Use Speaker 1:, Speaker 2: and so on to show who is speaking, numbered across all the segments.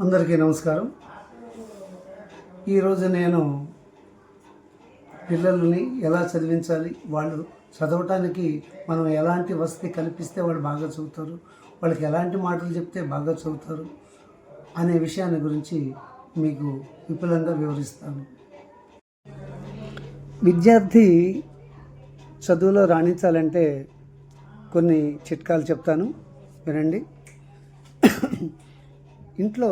Speaker 1: అందరికీ నమస్కారం. ఈరోజు నేను పిల్లల్ని ఎలా చదివించాలి, వాళ్ళు చదవటానికి మనం ఎలాంటి వసతి కల్పిస్తే వాళ్ళు బాగా చదువుతారు, వాళ్ళకి ఎలాంటి మాటలు చెప్తే బాగా చదువుతారు అనే విషయాన్ని గురించి మీకు విపులంగా వివరిస్తాను. విద్యార్థి చదువులో రాణించాలంటే కొన్ని చిట్కాలు చెప్తాను, వినండి. ఇంట్లో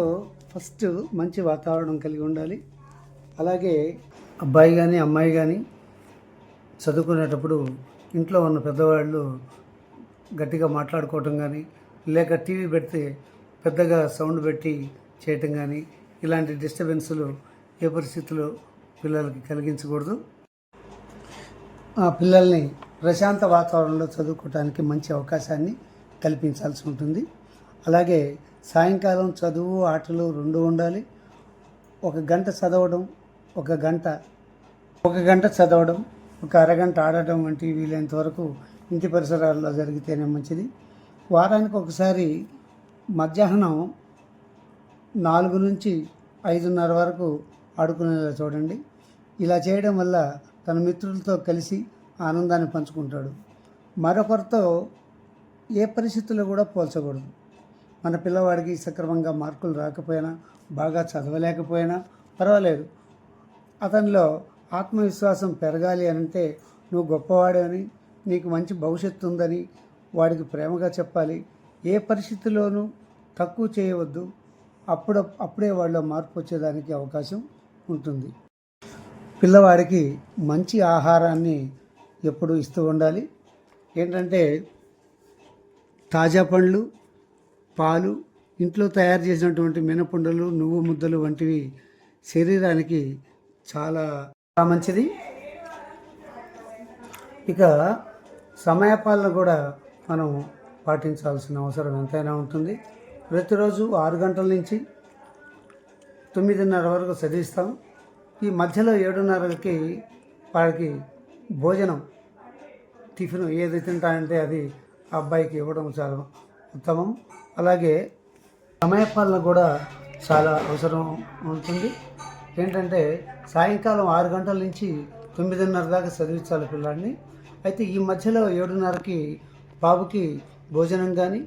Speaker 1: ఫస్ట్ మంచి వాతావరణం కలిగి ఉండాలి. అలాగే అబ్బాయి కానీ అమ్మాయి కానీ చదువుకునేటప్పుడు ఇంట్లో ఉన్న పెద్దవాళ్ళు గట్టిగా మాట్లాడుకోవటం కానీ, లేక టీవీ పెడితే పెద్దగా సౌండ్ పెట్టి చేయటం కానీ, ఇలాంటి డిస్టర్బెన్సులు ఏ పరిస్థితుల్లో పిల్లలకి కలిగించకూడదు. ఆ పిల్లల్ని ప్రశాంత వాతావరణంలో చదువుకోవటానికి మంచి అవకాశాన్ని కల్పించాల్సి ఉంటుంది. అలాగే సాయంకాలం చదువు ఆటలు రెండు ఉండాలి. ఒక గంట చదవడం, ఒక గంట చదవడం, ఒక అరగంట ఆడటం వంటివి వీలైనంత వరకు ఇంటి పరిసరాల్లో జరిగితేనే మంచిది. వారానికి ఒకసారి మధ్యాహ్నం 4 నుంచి 5:30 వరకు ఆడుకునేలా చూడండి. ఇలా చేయడం వల్ల తన మిత్రులతో కలిసి ఆనందాన్ని పంచుకుంటాడు. మరొకరితో ఏ పరిస్థితుల్లో కూడా పోల్చకూడదు. మన పిల్లవాడికి సక్రమంగా మార్కులు రాకపోయినా, బాగా చదవలేకపోయినా పర్వాలేదు, అతనిలో ఆత్మవిశ్వాసం పెరగాలి అంటే నువ్వు గొప్పవాడని, నీకు మంచి భవిష్యత్తు ఉందని వాడికి ప్రేమగా చెప్పాలి. ఏ పరిస్థితిలోనూ తక్కువ చేయవద్దు. అప్పుడే వాళ్ళలో మార్పు వచ్చేదానికి అవకాశం ఉంటుంది. పిల్లవాడికి మంచి ఆహారాన్ని ఎప్పుడు ఇస్తూ ఉండాలి. ఏంటంటే తాజా పండ్లు, పాలు, ఇంట్లో తయారు చేసినటువంటి మినపుండలు, నువ్వు ముద్దలు వంటివి శరీరానికి చాలా మంచిది. ఇక సమయపాలన కూడా మనం పాటించాల్సిన అవసరం ఎంతైనా ఉంటుంది. ప్రతిరోజు 6 గంటల నుంచి 9:30 వరకు చదివిస్తాం. ఈ మధ్యలో 7:30కి వాడికి భోజనం, టిఫిన్ ఏది తింటానంటే అది ఆ అబ్బాయికి ఇవ్వడం చాలా ఉత్తమం. అలాగే సమయపాలన కూడా చాలా అవసరం ఉంటుంది. ఏంటంటే సాయంకాలం 6 గంటల నుంచి 9:30 దాకా చదివించాలి పిల్లాడిని. అయితే ఈ మధ్యలో 7:30కి బాబుకి భోజనం కానీ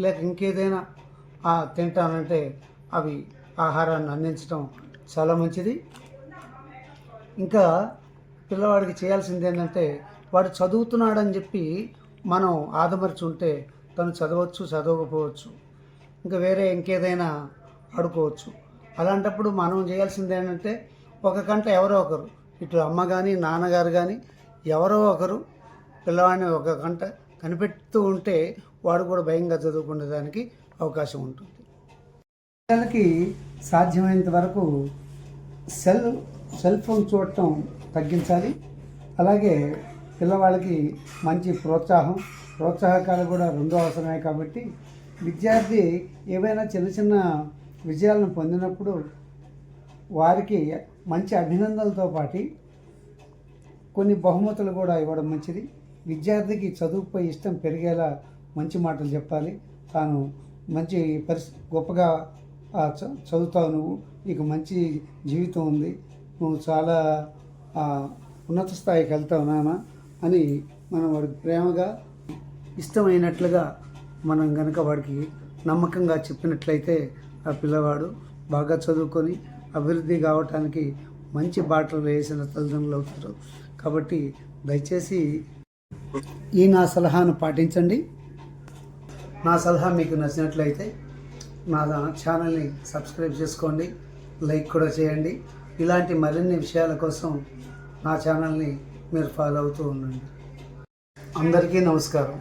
Speaker 1: లేక ఇంకేదైనా తింటానంటే అవి ఆహారాన్ని అందించడం చాలా మంచిది. ఇంకా పిల్లవాడికి చేయాల్సింది ఏంటంటే వాడు చదువుతున్నాడని చెప్పి మనం ఆదమర్చి ఉంటే తను చదవచ్చు, చదవకపోవచ్చు, ఇంకా వేరే ఇంకేదైనా ఆడుకోవచ్చు. అలాంటప్పుడు మనం చేయాల్సింది ఏంటంటే ఒక గంట ఎవరో ఒకరు, ఇటు అమ్మ కానీ నాన్నగారు కానీ ఎవరో ఒకరు పిల్లవాడిని ఒక గంట కనిపెడుతూ ఉంటే వాడు కూడా భయంగా చదువుకునేదానికి అవకాశం ఉంటుంది. పిల్లలకి సాధ్యమైనంత వరకు సెల్ ఫోన్ చూడటం తగ్గించాలి. అలాగే పిల్లవాళ్ళకి మంచి ప్రోత్సాహకాలు కూడా రెండు అవసరమే. కాబట్టి విద్యార్థి ఏవైనా చిన్న చిన్న విజయాలను పొందినప్పుడు వారికి మంచి అభినందనలతో పాటు కొన్ని బహుమతులు కూడా ఇవ్వడం మంచిది. విద్యార్థికి చదువుపై ఇష్టం పెరిగేలా మంచి మాటలు చెప్పాలి. తాను మంచి గొప్పగా చదువుతావు, నువ్వు, నీకు మంచి జీవితం ఉంది, నువ్వు చాలా ఉన్నత స్థాయికి వెళ్తావు నాన్న అని మనం వాడికి ప్రేమగా ఇష్టమైనట్లుగా మనం కనుక వాడికి నమ్మకంగా చెప్పినట్లయితే ఆ పిల్లవాడు బాగా చదువుకొని అభివృద్ధి కావటానికి మంచి బాటలు వేసిన తల్లిదండ్రులు అవుతారు. కాబట్టి దయచేసి నా సలహాను పాటించండి. నా సలహా మీకు నచ్చినట్లయితే నా ఛానల్ని సబ్స్క్రైబ్ చేసుకోండి, లైక్ కూడా చేయండి. ఇలాంటి మరిన్ని విషయాల కోసం నా ఛానల్ని మీరు ఫాలో అవుతూ ఉండండి. అందరికీ నమస్కారం.